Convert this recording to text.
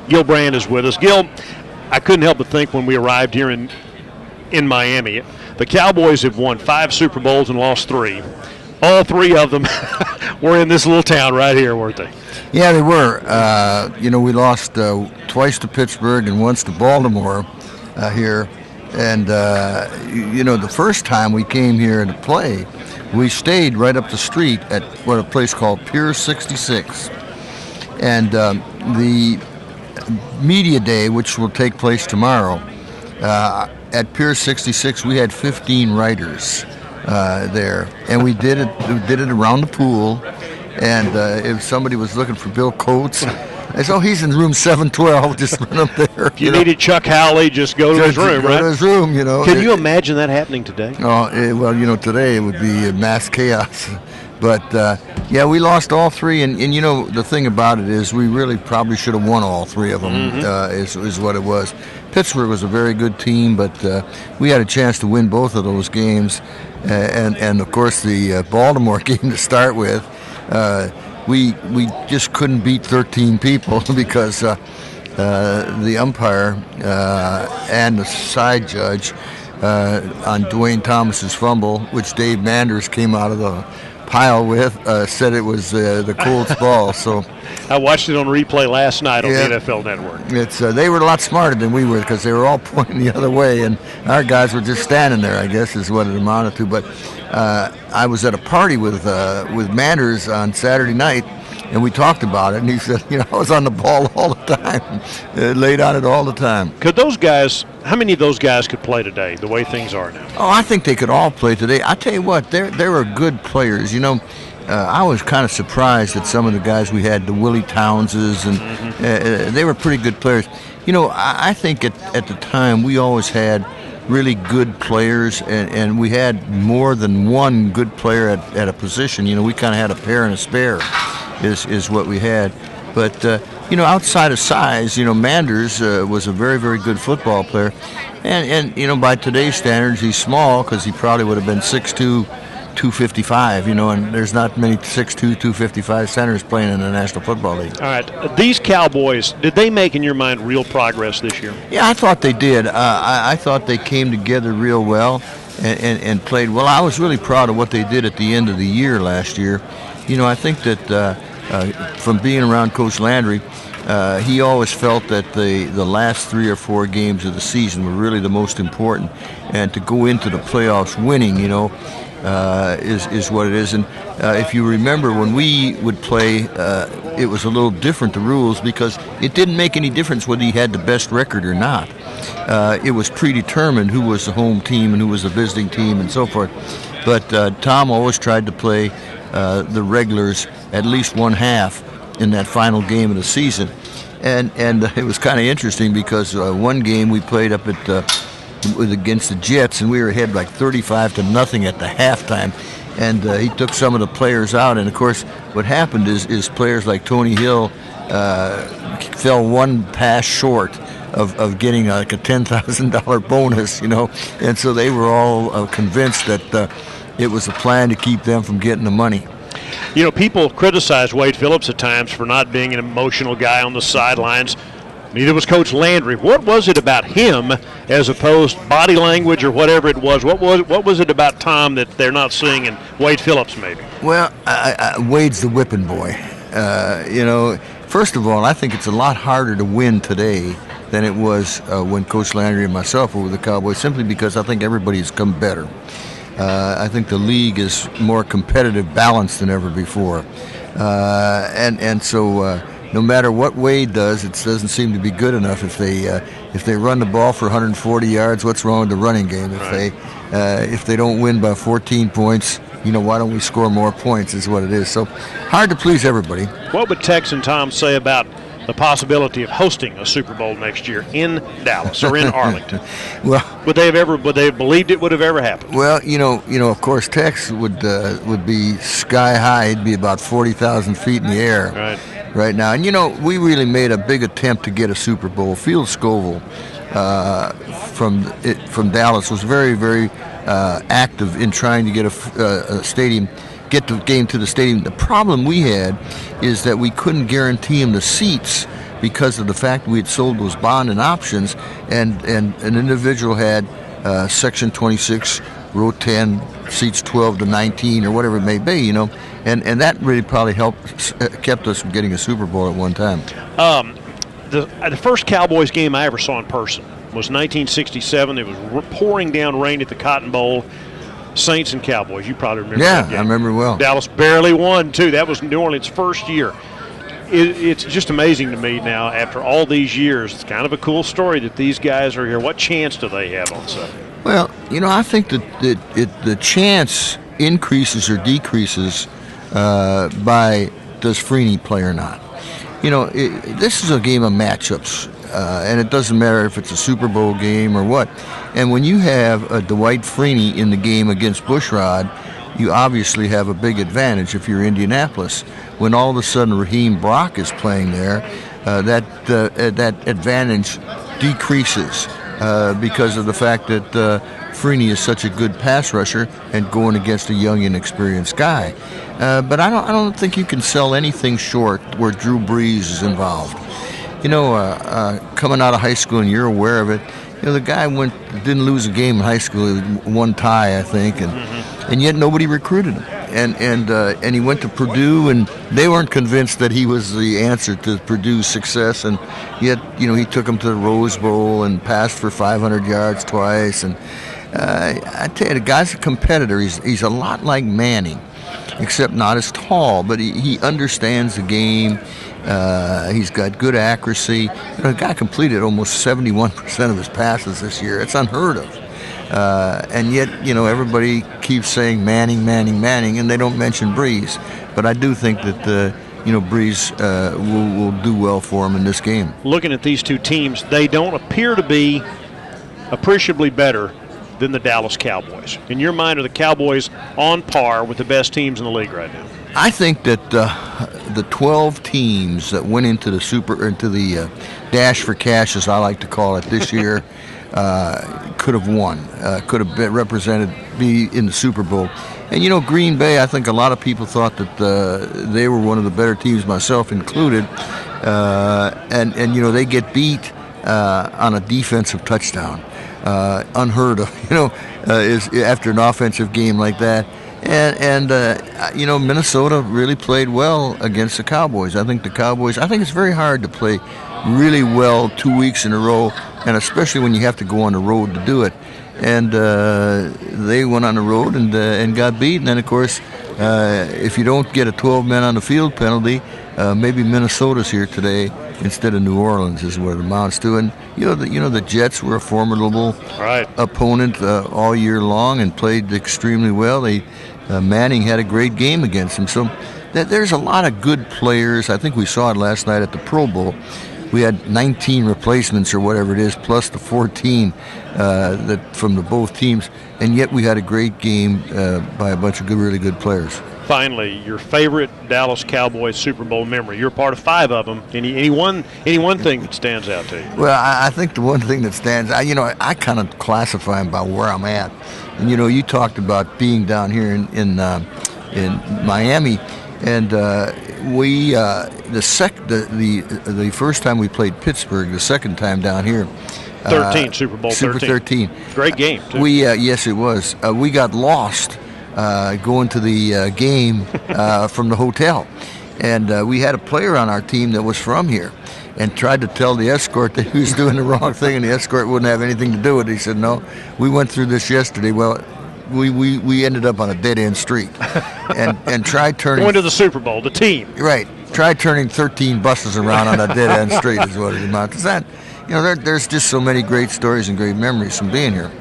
Gil Brandt is with us. Gil, I couldn't help but think when we arrived here in Miami, the Cowboys have won 5 Super Bowls and lost 3. All 3 of them were in this little town right here, weren't they? Yeah, they were. We lost twice to Pittsburgh and once to Baltimore here. And, the first time we came here to play, we stayed right up the street at a place called Pier 66. And the media day, which will take place tomorrow, at Pier 66, we had 15 writers there, and we did it around the pool. And if somebody was looking for Bill Coates, I said, he's in room 712. Just run up there. If you needed Chuck Howley, just go to his room, right? Go to his room, Can you imagine that happening today? Today it would be mass chaos. But, we lost all 3. And the thing about it is we really probably should have won all 3 of them, is what it was. Pittsburgh was a very good team, but we had a chance to win both of those games. And of course, the Baltimore game to start with, we just couldn't beat 13 people because the umpire and the side judge on Dwayne Thomas's fumble, which Dave Manders came out of the pile with, said it was the Colts ball. So I watched it on replay last night on the NFL Network. They were a lot smarter than we were because they were all pointing the other way, and our guys were just standing there, I guess is what it amounted to. But I was at a party with Manders on Saturday night, and we talked about it, and he said, I was on the ball all the time, laid on it all the time. How many of those guys could play today, the way things are now? Oh, I think they could all play today. I tell you what, they were good players. I was kind of surprised at some of the guys we had, the Willie Townses, and they were pretty good players. I think at the time we always had really good players, and we had more than one good player at a position. We kind of had a pair and a spare is what we had. But, outside of size, Manders was a very, very good football player. And by today's standards, he's small because he probably would have been 6'2", 255, and there's not many 6'2", 255 centers playing in the National Football League. All right. These Cowboys, did they make, in your mind, real progress this year? Yeah, I thought they did. I thought they came together real well and played well. I was really proud of what they did at the end of the year last year. I think that from being around Coach Landry, he always felt that the last 3 or 4 games of the season were really the most important, and to go into the playoffs winning, is what it is. And if you remember, when we would play, it was a little different, the rules, because it didn't make any difference whether you had the best record or not. It was predetermined who was the home team and who was the visiting team and so forth. But Tom always tried to play the regulars at least one half in that final game of the season. And it was kind of interesting because one game we played up against the Jets, and we were ahead like 35-0 at the halftime, and he took some of the players out. And of course, what happened is players like Tony Hill fell one pass short of getting like a $10,000 bonus, and so they were all convinced that it was a plan to keep them from getting the money. People criticize Wade Phillips at times for not being an emotional guy on the sidelines. Neither was Coach Landry. What was it about him, as opposed to body language or whatever it was? What was it about Tom that they're not seeing in Wade Phillips, maybe? Well, Wade's the whipping boy. First of all, I think it's a lot harder to win today than it was when Coach Landry and myself were with the Cowboys, simply because I think everybody's come better. I think the league is more competitive, balanced than ever before. So no matter what Wade does, it doesn't seem to be good enough. If they run the ball for 140 yards, what's wrong with the running game? If they don't win by 14 points, why don't we score more points is what it is. So hard to please everybody. What would Tex and Tom say about the possibility of hosting a Super Bowl next year in Dallas or in Arlington? Well, would they have believed it would have ever happened? Well, of course, Tex would be sky high. He'd be about 40,000 feet in the air right now. And we really made a big attempt to get a Super Bowl. Field Scoville from Dallas was very, very active in trying to get a stadium. Get the game to the stadium. The problem we had is that we couldn't guarantee him the seats because of the fact we had sold those bond and options, and an individual had Section 26, row 10, seats 12 to 19, or whatever it may be, you know, and that really probably kept us from getting a Super Bowl at one time. The first Cowboys game I ever saw in person was 1967. It was pouring down rain at the Cotton Bowl. Saints and Cowboys. You probably remember that game. Yeah, I remember well. Dallas barely won, too. That was New Orleans' first year. It's just amazing to me now, after all these years. It's kind of a cool story that these guys are here. What chance do they have on Sunday? Well, you know, I think that the chance increases or decreases by does Freeney play or not. You know, this is a game of matchups, and it doesn't matter if it's a Super Bowl game or what. And when you have Dwight Freeney in the game against Bushrod, you obviously have a big advantage if you're Indianapolis. When all of a sudden Raheem Brock is playing there, that advantage decreases because of the fact that Freeney is such a good pass rusher and going against a young, inexperienced guy. But I don't think you can sell anything short where Drew Brees is involved. You know, coming out of high school, and you're aware of it, you know, the guy didn't lose a game in high school. It was one tie, I think, and yet nobody recruited him. And he went to Purdue, and they weren't convinced that he was the answer to Purdue's success. And yet, you know, he took him to the Rose Bowl and passed for 500 yards twice. And I tell you, the guy's a competitor. He's a lot like Manning, except not as tall, but he understands the game. He's got good accuracy. You know, the guy completed almost 71% of his passes this year. It's unheard of. And yet, you know, everybody keeps saying Manning, Manning, Manning, and they don't mention Brees. But I do think that, you know, Brees will do well for him in this game. Looking at these two teams, they don't appear to be appreciably better than the Dallas Cowboys. In your mind, are the Cowboys on par with the best teams in the league right now? I think that the 12 teams that went into the Dash for Cash, as I like to call it, this year could have won, could have be in the Super Bowl. And, you know, Green Bay, I think a lot of people thought that they were one of the better teams, myself included. And you know, they get beat on a defensive touchdown. Unheard of, you know, is after an offensive game like that. And you know, Minnesota really played well against the Cowboys. I think it's very hard to play really well 2 weeks in a row, and especially when you have to go on the road to do it. And they went on the road and got beat. And then, of course, if you don't get a 12-man on the field penalty, maybe Minnesota's here today instead of New Orleans is what it amounts to. And you know the Jets were a formidable opponent all year long and played extremely well. Manning had a great game against them. So there's a lot of good players. I think we saw it last night at the Pro Bowl. We had 19 replacements or whatever it is, plus the 14 that from both teams, and yet we had a great game by a bunch of really good players. Finally, your favorite Dallas Cowboys Super Bowl memory. You're part of 5 of them. Any one thing that stands out to you? Well, I think the one thing that stands out, you know, I kind of classify them by where I'm at. And, you know, you talked about being down here in Miami, and the first time we played Pittsburgh, the second time down here. Super Bowl 13. Great game, too. Yes, it was. We got lost going to the game from the hotel. And we had a player on our team that was from here and tried to tell the escort that he was doing the wrong thing, and the escort wouldn't have anything to do with it. He said, no, we went through this yesterday. Well, we ended up on a dead-end street and tried turning... Going to the Super Bowl, the team. Right. Tried turning 13 buses around on a dead-end street is what it amounts to. You know, there's just so many great stories and great memories from being here.